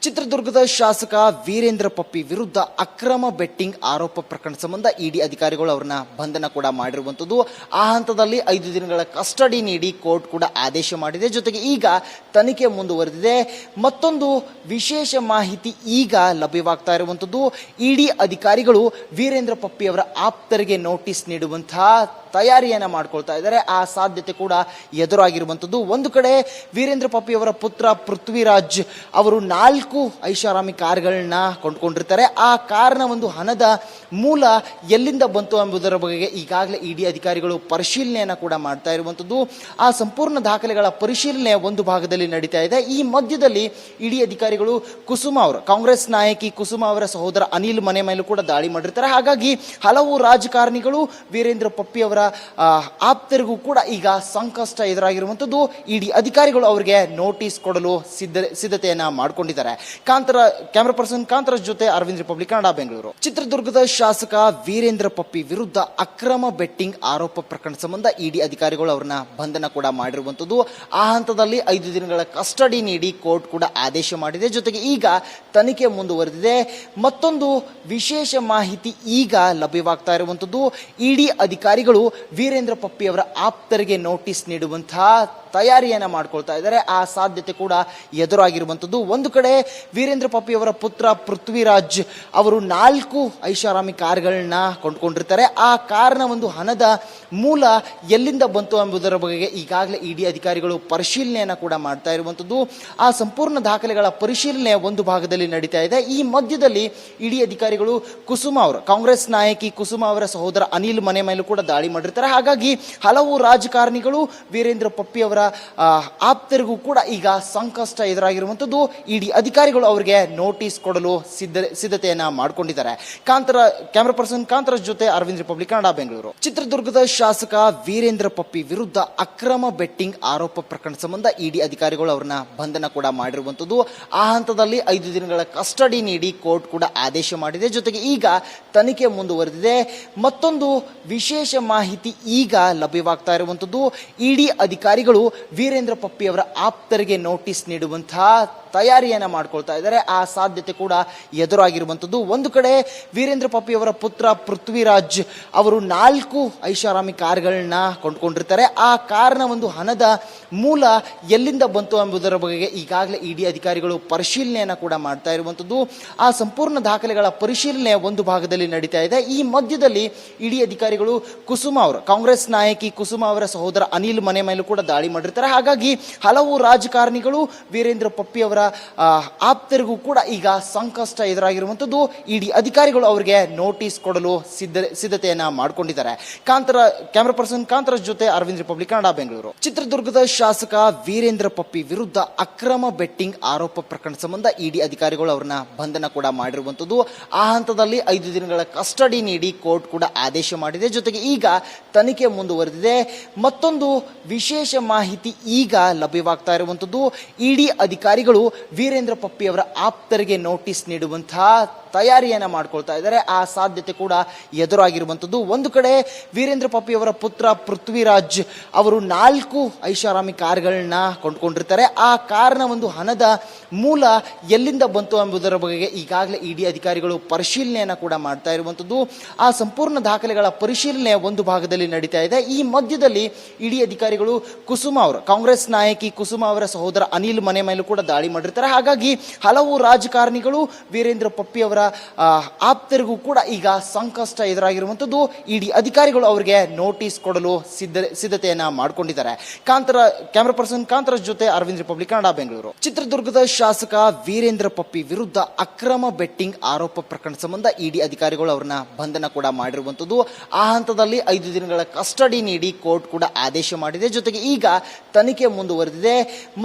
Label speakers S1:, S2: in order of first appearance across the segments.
S1: ಚಿತ್ರದುರ್ಗದ ಶಾಸಕ ವೀರೇಂದ್ರ ಪಪ್ಪಿ ವಿರುದ್ಧ ಅಕ್ರಮ ಬೆಟ್ಟಿಂಗ್ ಆರೋಪ ಪ್ರಕರಣ ಸಂಬಂಧ ಇಡಿ ಅಧಿಕಾರಿಗಳು ಅವರನ್ನ ಬಂಧನ ಕೂಡ ಮಾಡಿರುವಂತದ್ದು. ಆ ಹಂತದಲ್ಲಿ 5 ದಿನಗಳ ಕಸ್ಟಡಿ ನೀಡಿ ಕೋರ್ಟ್ ಕೂಡ ಆದೇಶ ಮಾಡಿದೆ. ಜೊತೆಗೆ ಈಗ ತನಿಖೆ ಮುಂದುವರೆದಿದೆ. ಮತ್ತೊಂದು ವಿಶೇಷ ಮಾಹಿತಿ ಈಗ ಲಭ್ಯವಾಗ್ತಾ ಇರುವಂತದ್ದು. ಇಡಿ ಅಧಿಕಾರಿಗಳು ವೀರೇಂದ್ರ ಪಪ್ಪಿ ಅವರ ಆಪ್ತರಿಗೆ ನೋಟಿಸ್ ನೀಡುವಂತಹ ತಯಾರಿಯನ್ನ ಮಾಡ್ಕೊಳ್ತಾ ಇದ್ದಾರೆ. ಆ ಸಾಧ್ಯತೆ ಕೂಡ ಎದುರಾಗಿರುವಂತದ್ದು. ಒಂದು ಕಡೆ ವೀರೇಂದ್ರ ಪಪ್ಪಿ ಅವರ ಪುತ್ರ ಪೃಥ್ವಿರಾಜ್ ಅವರು 4 ಐಷಾರಾಮಿ ಕಾರ್ಗಳನ್ನ ಕೊಂಡ್ಕೊಂಡಿರ್ತಾರೆ. ಆ ಕಾರ್ನ ಒಂದು ಹಣದ ಮೂಲ ಎಲ್ಲಿಂದ ಬಂತು ಎಂಬುದರ ಬಗ್ಗೆ ಈಗಾಗಲೇ ಇಡಿ ಅಧಿಕಾರಿಗಳು ಪರಿಶೀಲನೆಯನ್ನ ಕೂಡ ಮಾಡ್ತಾ ಇರುವಂತದ್ದು. ಆ ಸಂಪೂರ್ಣ ದಾಖಲೆಗಳ ಪರಿಶೀಲನೆ ಒಂದು ಭಾಗದಲ್ಲಿ ನಡೀತಾ ಇದೆ. ಈ ಮಧ್ಯದಲ್ಲಿ ಇಡಿ ಅಧಿಕಾರಿಗಳು ಕುಸುಮ ಅವರು, ಕಾಂಗ್ರೆಸ್ ನಾಯಕಿ ಕುಸುಮ ಅವರ ಸಹೋದರ ಅನಿಲ್ ಮನೆ ಮೇಲೂ ಕೂಡ ದಾಳಿ ಮಾಡಿರ್ತಾರೆ. ಹಾಗಾಗಿ ಹಲವು ರಾಜಕಾರಣಿಗಳು ವೀರೇಂದ್ರ ಪಪ್ಪಿ ಅವರ ಆಪ್ತರಿಗೂ ಕೂಡ ಈಗ ಸಂಕಷ್ಟ ಎದುರಾಗಿರುವಂತದ್ದು. ಇಡಿ ಅಧಿಕಾರಿಗಳು ಅವರಿಗೆ ನೋಟಿಸ್ ಕೊಡಲು ಸಿದ್ಧತೆಯನ್ನ ಮಾಡಿಕೊಂಡಿದ್ದಾರೆ. ಕ್ಯಾಮರಾ ಪರ್ಸನ್ ಕಾಂತರ ಜೊತೆ ಅರವಿಂದ್, ರಿಪಬ್ಲಿಕ್ ಕನ್ನಡ, ಬೆಂಗಳೂರು. ಚಿತ್ರದುರ್ಗದ ಶಾಸಕ ವೀರೇಂದ್ರ ಪಪ್ಪಿ ವಿರುದ್ಧ ಅಕ್ರಮ ಬೆಟ್ಟಿಂಗ್ ಆರೋಪ ಪ್ರಕರಣ ಸಂಬಂಧ ಇಡಿ ಅಧಿಕಾರಿಗಳು ಅವರನ್ನ ಬಂಧನ ಕೂಡ ಮಾಡಿರುವಂತದ್ದು. ಆ ಹಂತದಲ್ಲಿ 5 ದಿನಗಳ ಕಸ್ಟಡಿ ನೀಡಿ ಕೋರ್ಟ್ ಕೂಡ ಆದೇಶ ಮಾಡಿದೆ. ಜೊತೆಗೆ ಈಗ ತನಿಖೆ ಮುಂದುವರೆದಿದೆ. ಮತ್ತೊಂದು ವಿಶೇಷ ಮಾಹಿತಿ ಈಗ ಲಭ್ಯವಾಗ್ತಾ ಇರುವಂತದ್ದು. ಇಡಿ ಅಧಿಕಾರಿಗಳು ವೀರೇಂದ್ರ ಪಪ್ಪಿ ಅವರ ಆಪ್ತರಿಗೆ ನೋಟಿಸ್ ನೀಡುವಂತಹ ತಯಾರಿಯನ್ನ ಮಾಡ್ಕೊಳ್ತಾ ಇದ್ದಾರೆ. ಆ ಸಾಧ್ಯತೆ ಕೂಡ ಎದುರಾಗಿರುವಂತದ್ದು. ಒಂದು ಕಡೆ ವೀರೇಂದ್ರ ಪಪ್ಪಿ ಅವರ ಪುತ್ರ ಪೃಥ್ವಿರಾಜ್ ಅವರು 4 ಐಷಾರಾಮಿ ಕಾರ್ಗಳನ್ನ ಕೊಂಡ್ಕೊಂಡಿರ್ತಾರೆ. ಆ ಕಾರ್ನ ಒಂದು ಹಣದ ಮೂಲ ಎಲ್ಲಿಂದ ಬಂತು ಎಂಬುದರ ಬಗ್ಗೆ ಈಗಾಗಲೇ ಇಡಿ ಅಧಿಕಾರಿಗಳು ಪರಿಶೀಲನೆಯನ್ನ ಕೂಡ ಮಾಡ್ತಾ ಇರುವಂತದ್ದು. ಆ ಸಂಪೂರ್ಣ ದಾಖಲೆಗಳ ಪರಿಶೀಲನೆ ಒಂದು ಭಾಗದಲ್ಲಿ ನಡೀತಾ ಇದೆ. ಈ ಮಧ್ಯದಲ್ಲಿ ಇಡಿ ಅಧಿಕಾರಿಗಳು ಕುಸುಮ ಅವರು, ಕಾಂಗ್ರೆಸ್ ನಾಯಕಿ ಕುಸುಮ ಅವರ ಸಹೋದರ ಅನಿಲ್ ಮನೆ ಮೇಲೂ ಕೂಡ ದಾಳಿ ಮಾಡಿರ್ತಾರೆ. ಹಾಗಾಗಿ ಹಲವು ರಾಜಕಾರಣಿಗಳು ವೀರೇಂದ್ರ ಪಪ್ಪಿ ಅವರ ಆಪ್ತರಿಗೂ ಕೂಡ ಈಗ ಸಂಕಷ್ಟ ಎದುರಾಗಿರುವಂತದ್ದು. ಇಡಿ ಅಧಿಕಾರಿಗಳು ಅವರಿಗೆ ನೋಟಿಸ್ ಕೊಡಲು ಸಿದ್ಧತೆಯನ್ನ ಮಾಡಿಕೊಂಡಿದ್ದಾರೆ. ಕ್ಯಾಮರಾ ಪರ್ಸನ್ ಕಾಂತರ ಜೊತೆ ಅರವಿಂದ್, ರಿಪಬ್ಲಿಕ್ ಕನ್ನಡ, ಬೆಂಗಳೂರು. ಚಿತ್ರದುರ್ಗದ ಶಾಸಕ ವೀರೇಂದ್ರ ಪಪ್ಪಿ ವಿರುದ್ಧ ಅಕ್ರಮ ಬೆಟ್ಟಿಂಗ್ ಆರೋಪ ಪ್ರಕರಣ ಸಂಬಂಧ ಇಡಿ ಅಧಿಕಾರಿಗಳು ಅವರನ್ನ ಬಂಧನ ಕೂಡ ಮಾಡಿರುವಂತದ್ದು. ಆ ಹಂತದಲ್ಲಿ 5 ದಿನಗಳ ಕಸ್ಟಡಿ ನೀಡಿ ಕೋರ್ಟ್ ಕೂಡ ಆದೇಶ ಮಾಡಿದೆ. ಜೊತೆಗೆ ಈಗ ತನಿಖೆ ಮುಂದುವರೆದಿದೆ. ಮತ್ತೊಂದು ವಿಶೇಷ ಮಾಹಿತಿ ಈಗ ಲಭ್ಯವಾಗ್ತಾ ಇರುವಂತದ್ದು. ಇಡಿ ಅಧಿಕಾರಿಗಳು ವೀರೇಂದ್ರ ಪಪ್ಪಿ ಅವರ ಆಪ್ತರಿಗೆ ನೋಟಿಸ್ ನೀಡುವಂತಹ ತಯಾರಿಯನ್ನ ಮಾಡ್ಕೊಳ್ತಾ ಇದ್ದಾರೆ. ಆ ಸಾಧ್ಯತೆ ಕೂಡ ಎದುರಾಗಿರುವಂತದ್ದು. ಒಂದು ಕಡೆ ವೀರೇಂದ್ರ ಪಪ್ಪಿ ಅವರ ಪುತ್ರ ಪೃಥ್ವಿರಾಜ್ ಅವರು 4 ಐಷಾರಾಮಿ ಕಾರ್ಗಳನ್ನ ಕೊಂಡ್ಕೊಂಡಿರ್ತಾರೆ. ಆ ಕಾರ್ನ ಒಂದು ಹಣದ ಮೂಲ ಎಲ್ಲಿಂದ ಬಂತು ಎಂಬುದರ ಬಗ್ಗೆ ಈಗಾಗಲೇ ಇಡಿ ಅಧಿಕಾರಿಗಳು ಪರಿಶೀಲನೆಯನ್ನ ಕೂಡ ಮಾಡ್ತಾ ಇರುವಂತದ್ದು. ಆ ಸಂಪೂರ್ಣ ದಾಖಲೆಗಳ ಪರಿಶೀಲನೆ ಒಂದು ಭಾಗದಲ್ಲಿ ನಡೀತಾ ಇದೆ. ಈ ಮಧ್ಯದಲ್ಲಿ ಇಡಿ ಅಧಿಕಾರಿಗಳು ಕುಸುಮ ಅವರು, ಕಾಂಗ್ರೆಸ್ ನಾಯಕಿ ಕುಸುಮ ಅವರ ಸಹೋದರ ಅನಿಲ್ ಮನೆ ಮೇಲೂ ಕೂಡ ದಾಳಿ ಮಾಡಿರ್ತಾರೆ. ಹಾಗಾಗಿ ಹಲವು ರಾಜಕಾರಣಿಗಳು ವೀರೇಂದ್ರ ಪಪ್ಪಿ ಅವರ ಆಪ್ತರಿಗೂ ಕೂಡ ಈಗ ಸಂಕಷ್ಟ ಎದುರಾಗಿರುವಂತದ್ದು. ಇಡಿ ಅಧಿಕಾರಿಗಳು ಅವರಿಗೆ ನೋಟಿಸ್ ಕೊಡಲು ಸಿದ್ಧತೆಯನ್ನ ಮಾಡಿಕೊಂಡಿದ್ದಾರೆ. ಕ್ಯಾಮರಾ ಪರ್ಸನ್ ಕಾಂತರ ಜೊತೆ ಅರವಿಂದ್, ರಿಪಬ್ಲಿಕ್ ಕನ್ನಡ, ಬೆಂಗಳೂರು. ಚಿತ್ರದುರ್ಗದ ಶಾಸಕ ವೀರೇಂದ್ರ ಪಪ್ಪಿ ವಿರುದ್ಧ ಅಕ್ರಮ ಬೆಟ್ಟಿಂಗ್ ಆರೋಪ ಪ್ರಕರಣ ಸಂಬಂಧ ಇಡಿ ಅಧಿಕಾರಿಗಳು ಅವರನ್ನ ಬಂಧನ ಕೂಡ ಮಾಡಿರುವಂತದ್ದು. ಆ ಹಂತದಲ್ಲಿ 5 ದಿನಗಳ ಕಸ್ಟಡಿ ನೀಡಿ ಕೋರ್ಟ್ ಕೂಡ ಆದೇಶ ಮಾಡಿದೆ. ಜೊತೆಗೆ ಈಗ ತನಿಖೆ ಮುಂದುವರೆದಿದೆ. ಮತ್ತೊಂದು ವಿಶೇಷ ಮಾಹಿತಿ ಈಗ ಲಭ್ಯವಾಗ್ತಾ ಇರುವಂತದ್ದು. ಇಡಿ ಅಧಿಕಾರಿಗಳು ವೀರೇಂದ್ರ ಪಪ್ಪಿ ಅವರ ಆಪ್ತರಿಗೆ ನೋಟಿಸ್ ನೀಡುವಂತಹ ತಯಾರಿಯನ್ನ ಮಾಡ್ಕೊಳ್ತಾ ಇದ್ದಾರೆ. ಆ ಸಾಧ್ಯತೆ ಕೂಡ ಎದುರಾಗಿರುವಂತದ್ದು. ಒಂದು ಕಡೆ ವೀರೇಂದ್ರ ಪಪ್ಪಿ ಅವರ ಪುತ್ರ ಪೃಥ್ವಿರಾಜ್ ಅವರು 4 ಐಷಾರಾಮಿ ಕಾರ್ಗಳನ್ನ ಕೊಂಡ್ಕೊಂಡಿರ್ತಾರೆ. ಆ ಕಾರ್ನ ಒಂದು ಹಣದ ಮೂಲ ಎಲ್ಲಿಂದ ಬಂತು ಎಂಬುದರ ಬಗ್ಗೆ ಈಗಾಗಲೇ ಇಡಿ ಅಧಿಕಾರಿಗಳು ಪರಿಶೀಲನೆಯನ್ನ ಕೂಡ ಮಾಡ್ತಾ ಇರುವಂತದ್ದು. ಆ ಸಂಪೂರ್ಣ ದಾಖಲೆಗಳ ಪರಿಶೀಲನೆ ಒಂದು ಭಾಗದಲ್ಲಿ ನಡೀತಾ ಇದೆ. ಈ ಮಧ್ಯದಲ್ಲಿ ಇಡಿ ಅಧಿಕಾರಿಗಳು ಕುಸುಮ ಅವರು, ಕಾಂಗ್ರೆಸ್ ನಾಯಕಿ ಕುಸುಮ ಅವರ ಸಹೋದರ ಅನಿಲ್ ಮನೆ ಮೇಲೂ ಕೂಡ ದಾಳಿ ಮಾಡಿರ್ತಾರೆ. ಹಾಗಾಗಿ ಹಲವು ರಾಜಕಾರಣಿಗಳು ವೀರೇಂದ್ರ ಪಪ್ಪಿ ಅವರ ಆಪ್ತರಿಗೂ ಕೂಡ ಈಗ ಸಂಕಷ್ಟ ಎದುರಾಗಿರುವಂತದ್ದು. ಇಡಿ ಅಧಿಕಾರಿಗಳು ಅವರಿಗೆ ನೋಟಿಸ್ ಕೊಡಲು ಸಿದ್ಧತೆಯನ್ನ ಮಾಡಿಕೊಂಡಿದ್ದಾರೆ. ಕ್ಯಾಮರಾ ಪರ್ಸನ್ ಕಾಂತರ ಜೊತೆ ಅರವಿಂದ್, ರಿಪಬ್ಲಿಕ್ ಕನ್ನಡ, ಬೆಂಗಳೂರು. ಚಿತ್ರದುರ್ಗದ ಶಾಸಕ ವೀರೇಂದ್ರ ಪಪ್ಪಿ ವಿರುದ್ಧ ಅಕ್ರಮ ಬೆಟ್ಟಿಂಗ್ ಆರೋಪ ಪ್ರಕರಣ ಸಂಬಂಧ ಇಡಿ ಅಧಿಕಾರಿಗಳು ಅವರನ್ನ ಬಂಧನ ಕೂಡ ಮಾಡಿರುವಂತದ್ದು. ಆ ಹಂತದಲ್ಲಿ 5 ದಿನಗಳ ಕಸ್ಟಡಿ ನೀಡಿ ಕೋರ್ಟ್ ಕೂಡ ಆದೇಶ ಮಾಡಿದೆ. ಜೊತೆಗೆ ಈಗ ತನಿಖೆ ಮುಂದುವರೆದಿದೆ.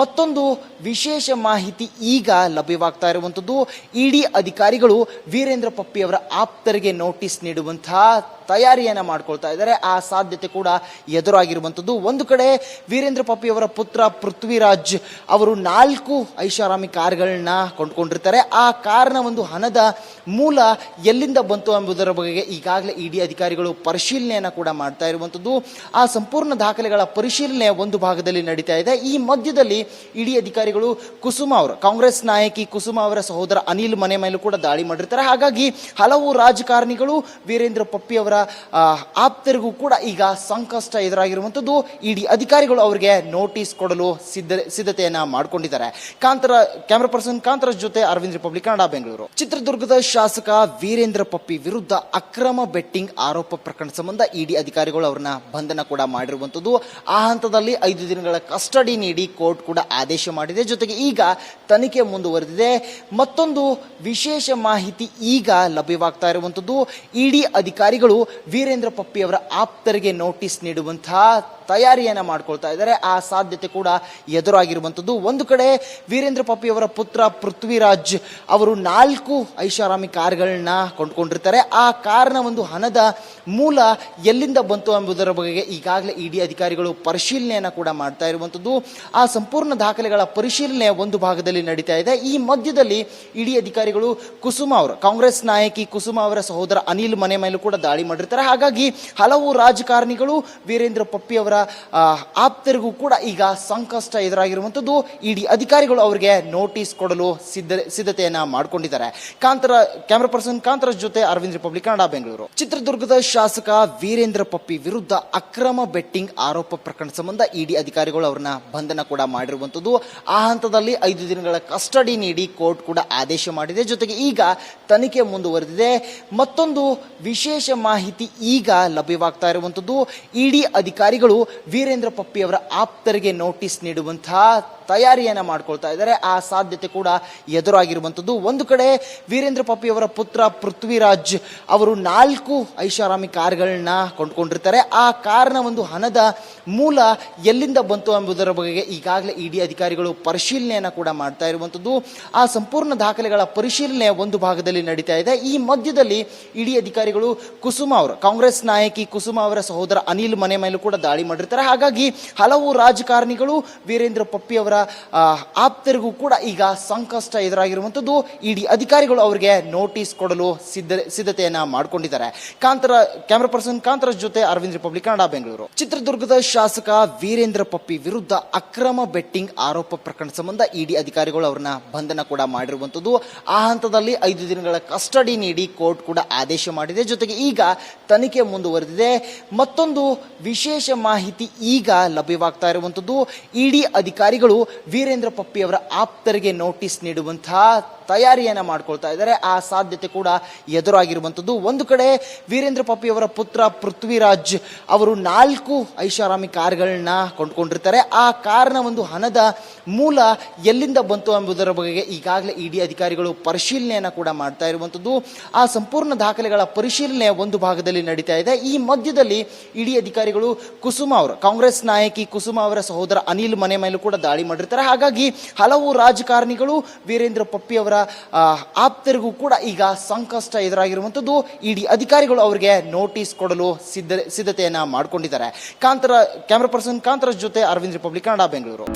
S1: ಮತ್ತೊಂದು ವಿಶೇಷ ಮಾಹಿತಿ ಈಗ ಲಭ್ಯವಾಗ್ತಾ ಇರುವಂತದ್ದು. ಇಡಿ ಅಧಿಕಾರಿಗಳು ವೀರೇಂದ್ರ ಪಪ್ಪಿ ಅವರ ಆಪ್ತರಿಗೆ ನೋಟಿಸ್ ನೀಡುವಂತಹ ತಯಾರಿಯನ್ನ ಮಾಡ್ಕೊಳ್ತಾ ಇದ್ದಾರೆ. ಆ ಸಾಧ್ಯತೆ ಕೂಡ ಎದುರಾಗಿರುವಂತದ್ದು. ಒಂದು ಕಡೆ ವೀರೇಂದ್ರ ಪಪ್ಪಿ ಅವರ ಪುತ್ರ ಪೃಥ್ವಿರಾಜ್ ಅವರು 4 ಐಷಾರಾಮಿ ಕಾರ್ಗಳನ್ನ ಕೊಂಡ್ಕೊಂಡಿರ್ತಾರೆ. ಆ ಕಾರ್ನ ಒಂದು ಹಣದ ಮೂಲ ಎಲ್ಲಿಂದ ಬಂತು ಎಂಬುದರ ಬಗ್ಗೆ ಈಗಾಗಲೇ ಇಡಿ ಅಧಿಕಾರಿಗಳು ಪರಿಶೀಲನೆಯನ್ನ ಕೂಡ ಮಾಡ್ತಾ ಇರುವಂತದ್ದು. ಆ ಸಂಪೂರ್ಣ ದಾಖಲೆಗಳ ಪರಿಶೀಲನೆ ಒಂದು ಭಾಗದಲ್ಲಿ ನಡೀತಾ ಇದೆ. ಈ ಮಧ್ಯದಲ್ಲಿ ಇಡಿ ಅಧಿಕಾರಿಗಳು ಕುಸುಮ ಅವರು, ಕಾಂಗ್ರೆಸ್ ನಾಯಕಿ ಕುಸುಮ ಅವರ ಸಹೋದರ ಅನಿಲ್ ಮನೆ ಮೇಲೂ ಕೂಡ ದಾಳಿ ಮಾಡಿರ್ತಾರೆ. ಹಾಗಾಗಿ ಹಲವು ರಾಜಕಾರಣಿಗಳು ವೀರೇಂದ್ರ ಪಪ್ಪಿ ಅವರ ಆಪ್ತರಿಗೂ ಕೂಡ ಈಗ ಸಂಕಷ್ಟ ಎದುರಾಗಿರುವಂತದ್ದು. ಇಡಿ ಅಧಿಕಾರಿಗಳು ಅವರಿಗೆ ನೋಟಿಸ್ ಕೊಡಲು ಸಿದ್ಧತೆಯನ್ನ ಮಾಡಿಕೊಂಡಿದ್ದಾರೆ. ಕ್ಯಾಮರಾ ಪರ್ಸನ್ ಕಾಂತರಾಜ್ ಜೊತೆ ಅರವಿಂದ್, ರಿಪಬ್ಲಿಕ್ ಕನ್ನಡ, ಬೆಂಗಳೂರು. ಚಿತ್ರದುರ್ಗದ ಶಾಸಕ ವೀರೇಂದ್ರ ಪಪ್ಪಿ ವಿರುದ್ಧ ಅಕ್ರಮ ಬೆಟ್ಟಿಂಗ್ ಆರೋಪ ಪ್ರಕರಣ ಸಂಬಂಧ ಇಡಿ ಅಧಿಕಾರಿಗಳು ಅವರನ್ನ ಬಂಧನ ಕೂಡ ಮಾಡಿರುವಂತದ್ದು. ಆ ಹಂತದಲ್ಲಿ 5 ದಿನಗಳ ಕಸ್ಟಡಿ ನೀಡಿ ಕೋರ್ಟ್ ಕೂಡ ಆದೇಶ ಮಾಡಿದೆ. ಜೊತೆಗೆ ಈಗ ತನಿಖೆ ಮುಂದುವರೆದಿದೆ. ಮತ್ತೊಂದು ವಿಶೇಷ ಮಾಹಿತಿ ಈಗ ಲಭ್ಯವಾಗ್ತಾ ಇರುವಂತದ್ದು. ಇಡಿ ಅಧಿಕಾರಿಗಳು ವೀರೇಂದ್ರ ಪಪ್ಪಿ ಅವರ ಆಪ್ತರಿಗೆ ನೋಟಿಸ್ ನೀಡುವಂತಹ ತಯಾರಿಯನ್ನ ಮಾಡ್ಕೊಳ್ತಾ ಇದ್ದಾರೆ. ಆ ಸಾಧ್ಯತೆ ಕೂಡ ಎದುರಾಗಿರುವಂತದ್ದು. ಒಂದು ಕಡೆ ವೀರೇಂದ್ರ ಪಪ್ಪಿ ಅವರ ಪುತ್ರ ಪೃಥ್ವಿರಾಜ್ ಅವರು 4 ಐಷಾರಾಮಿ ಕಾರ್ಗಳನ್ನ ಕೊಂಡ್ಕೊಂಡಿರ್ತಾರೆ. ಆ ಕಾರ್ನ ಒಂದು ಹಣದ ಮೂಲ ಎಲ್ಲಿಂದ ಬಂತು ಎಂಬುದರ ಬಗ್ಗೆ ಈಗಾಗಲೇ ಇಡಿ ಅಧಿಕಾರಿಗಳು ಪರಿಶೀಲನೆಯನ್ನ ಕೂಡ ಮಾಡ್ತಾ ಇರುವಂತದ್ದು. ಆ ಸಂಪೂರ್ಣ ದಾಖಲೆಗಳ ಪರಿಶೀಲನೆ ಒಂದು ಭಾಗದಲ್ಲಿ ನಡೀತಾ ಇದೆ. ಈ ಮಧ್ಯದಲ್ಲಿ ಇಡಿ ಅಧಿಕಾರಿಗಳು ಕುಸುಮ ಅವರು, ಕಾಂಗ್ರೆಸ್ ನಾಯಕಿ ಕುಸುಮ ಅವರ ಸಹೋದರ ಅನಿಲ್ ಮನೆ ಮೇಲೂ ಕೂಡ ದಾಳಿ ಮಾಡಿರ್ತಾರೆ. ಹಾಗಾಗಿ ಹಲವು ರಾಜಕಾರಣಿಗಳು ವೀರೇಂದ್ರ ಪಪ್ಪಿ ಅವರ ಆಪ್ತರಿಗೂ ಕೂಡ ಈಗ ಸಂಕಷ್ಟ ಎದುರಾಗಿರುವಂತದ್ದು. ಇಡಿ ಅಧಿಕಾರಿಗಳು ಅವರಿಗೆ ನೋಟಿಸ್ ಕೊಡಲು ಸಿದ್ಧತೆಯನ್ನ ಮಾಡಿಕೊಂಡಿದ್ದಾರೆ. ಕ್ಯಾಮರಾ ಪರ್ಸನ್ ಕಾಂತರಾಜ್ ಜೊತೆ ಅರವಿಂದ್, ರಿಪಬ್ಲಿಕ್ ಕನ್ನಡ, ಬೆಂಗಳೂರು. ಚಿತ್ರದುರ್ಗದ ಶಾಸಕ ವೀರೇಂದ್ರ ಪಪ್ಪಿ ವಿರುದ್ಧ ಅಕ್ರಮ ಬೆಟ್ಟಿಂಗ್ ಆರೋಪ ಪ್ರಕರಣ ಸಂಬಂಧ ಇಡಿ ಅಧಿಕಾರಿಗಳು ಅವರನ್ನ ಬಂಧನ ಕೂಡ ಮಾಡಿರುವಂತದ್ದು. ಆ ಹಂತದಲ್ಲಿ 5 ದಿನಗಳ ಕಸ್ಟಡಿ ನೀಡಿ ಕೋರ್ಟ್ ಕೂಡ ಆದೇಶ ಮಾಡಿದೆ. ಜೊತೆಗೆ ಈಗ ತನಿಖೆ ಮುಂದುವರೆದಿದೆ. ಮತ್ತೊಂದು ವಿಶೇಷ ಮಾಹಿತಿ ಈಗ ಲಭ್ಯವಾಗ್ತಾ ಇರುವಂತದ್ದು. ಇಡಿ ಅಧಿಕಾರಿಗಳು ವೀರೇಂದ್ರ ಪಪ್ಪಿ ಅವರ ಆಪ್ತರಿಗೆ ನೋಟಿಸ್ ನೀಡುವಂತಹ ತಯಾರಿಯನ್ನ ಮಾಡ್ಕೊಳ್ತಾ ಇದ್ದಾರೆ. ಆ ಸಾಧ್ಯತೆ ಕೂಡ ಎದುರಾಗಿರುವಂತದ್ದು. ಒಂದು ಕಡೆ ವೀರೇಂದ್ರ ಪಪ್ಪಿ ಅವರ ಪುತ್ರ ಪೃಥ್ವಿರಾಜ್ ಅವರು 4 ಐಷಾರಾಮಿ ಕಾರ್ಗಳನ್ನ ಕೊಂಡ್ಕೊಂಡಿರ್ತಾರೆ. ಆ ಕಾರ್ನ ಒಂದು ಹಣದ ಮೂಲ ಎಲ್ಲಿಂದ ಬಂತು ಎಂಬುದರ ಬಗ್ಗೆ ಈಗಾಗಲೇ ಇಡಿ ಅಧಿಕಾರಿಗಳು ಪರಿಶೀಲನೆಯನ್ನ ಕೂಡ ಮಾಡ್ತಾ ಇರುವಂತದ್ದು. ಆ ಸಂಪೂರ್ಣ ದಾಖಲೆಗಳ ಪರಿಶೀಲನೆ ಒಂದು ಭಾಗದಲ್ಲಿ ನಡೀತಾ ಇದೆ. ಈ ಮಧ್ಯದಲ್ಲಿ ಇಡಿ ಅಧಿಕಾರಿಗಳು ಕುಸುಮ ಅವರು, ಕಾಂಗ್ರೆಸ್ ನಾಯಕಿ ಕುಸುಮ ಅವರ ಸಹೋದರ ಅನಿಲ್ ಮನೆ ಮೇಲೂ ಕೂಡ ದಾಳಿ ಮಾಡಿರ್ತಾರೆ. ಹಾಗಾಗಿ ಹಲವು ರಾಜಕಾರಣಿಗಳು ವೀರೇಂದ್ರ ಪಪ್ಪಿ ಅವರ ಆಪ್ತರಿಗೂ ಕೂಡ ಈಗ ಸಂಕಷ್ಟ ಎದುರಾಗಿರುವಂತದ್ದು. ಇಡಿ ಅಧಿಕಾರಿಗಳು ಅವರಿಗೆ ನೋಟಿಸ್ ಕೊಡಲು ಸಿದ್ಧತೆಯನ್ನ ಮಾಡಿಕೊಂಡಿದ್ದಾರೆ. ಕ್ಯಾಮರಾ ಪರ್ಸನ್ ಕಾಂತರಾಜ್ ಜೊತೆ ಅರವಿಂದ್, ರಿಪಬ್ಲಿಕ್ ಕನ್ನಡ, ಬೆಂಗಳೂರು. ಚಿತ್ರದುರ್ಗದ ಶಾಸಕ ವೀರೇಂದ್ರ ಪಪ್ಪಿ ವಿರುದ್ಧ ಅಕ್ರಮ ಬೆಟ್ಟಿಂಗ್ ಆರೋಪ ಪ್ರಕರಣ ಸಂಬಂಧ ಇಡಿ ಅಧಿಕಾರಿಗಳು ಅವರನ್ನ ಬಂಧನ ಕೂಡ ಮಾಡಿರುವಂತದ್ದು. ಆ ಹಂತದಲ್ಲಿ 5 ದಿನಗಳ ಕಸ್ಟಡಿ ನೀಡಿ ಕೋರ್ಟ್ ಕೂಡ ಆದೇಶ ಮಾಡಿದೆ. ಜೊತೆಗೆ ಈಗ ತನಿಖೆ ಮುಂದುವರೆದಿದೆ. ಮತ್ತೊಂದು ವಿಶೇಷ ಮಾಹಿತಿ ಈಗ ಲಭ್ಯವಾಗ್ತಾ ಇರುವಂತದ್ದು. ಇಡಿ ಅಧಿಕಾರಿಗಳು ವೀರೇಂದ್ರ ಪಪ್ಪಿ ಅವರ ಆಪ್ತರಿಗೆ ನೋಟಿಸ್ ನೀಡುವಂತಹ ತಯಾರಿಯನ್ನ ಮಾಡ್ಕೊಳ್ತಾ ಇದ್ದಾರೆ. ಆ ಸಾಧ್ಯತೆ ಕೂಡ ಎದುರಾಗಿರುವಂತದ್ದು. ಒಂದು ಕಡೆ ವೀರೇಂದ್ರ ಪಪ್ಪಿ ಅವರ ಪುತ್ರ ಪೃಥ್ವಿರಾಜ್ ಅವರು 4 ಐಷಾರಾಮಿ ಕಾರ್ಗಳನ್ನ ಕೊಂಡ್ಕೊಂಡಿರ್ತಾರೆ. ಆ ಕಾರ್ನ ಒಂದು ಹಣದ ಮೂಲ ಎಲ್ಲಿಂದ ಬಂತು ಎಂಬುದರ ಬಗ್ಗೆ ಈಗಾಗಲೇ ಇಡಿ ಅಧಿಕಾರಿಗಳು ಪರಿಶೀಲನೆಯನ್ನ ಕೂಡ ಮಾಡ್ತಾ ಇರುವಂತದ್ದು. ಆ ಸಂಪೂರ್ಣ ದಾಖಲೆಗಳ ಪರಿಶೀಲನೆ ಒಂದು ಭಾಗದಲ್ಲಿ ನಡೀತಾ ಇದೆ. ಈ ಮಧ್ಯದಲ್ಲಿ ಇಡಿ ಅಧಿಕಾರಿಗಳು ಕುಸುಮ ಅವರು, ಕಾಂಗ್ರೆಸ್ ನಾಯಕಿ ಕುಸುಮ ಅವರ ಸಹೋದರ ಅನಿಲ್ ಮನೆ ಮೇಲೂ ಕೂಡ ದಾಳಿ ಮಾಡಿರ್ತಾರೆ. ಹಾಗಾಗಿ ಹಲವು ರಾಜಕಾರಣಿಗಳು ವೀರೇಂದ್ರ ಪಪ್ಪಿ ಅವರ ಆಪ್ತರಿಗೂ ಕೂಡ ಈಗ ಸಂಕಷ್ಟ ಎದುರಾಗಿರುವಂತದ್ದು. ಇಡಿ ಅಧಿಕಾರಿಗಳು ಅವರಿಗೆ ನೋಟಿಸ್ ಕೊಡಲು ಸಿದ್ಧತೆಯನ್ನ ಮಾಡಿಕೊಂಡಿದ್ದಾರೆ. ಕ್ಯಾಮರಾ ಪರ್ಸನ್ ಕಾಂತರಾಜ್ ಜೊತೆ ಅರವಿಂದ್, ರಿಪಬ್ಲಿಕ್ ಕನ್ನಡ, ಬೆಂಗಳೂರು.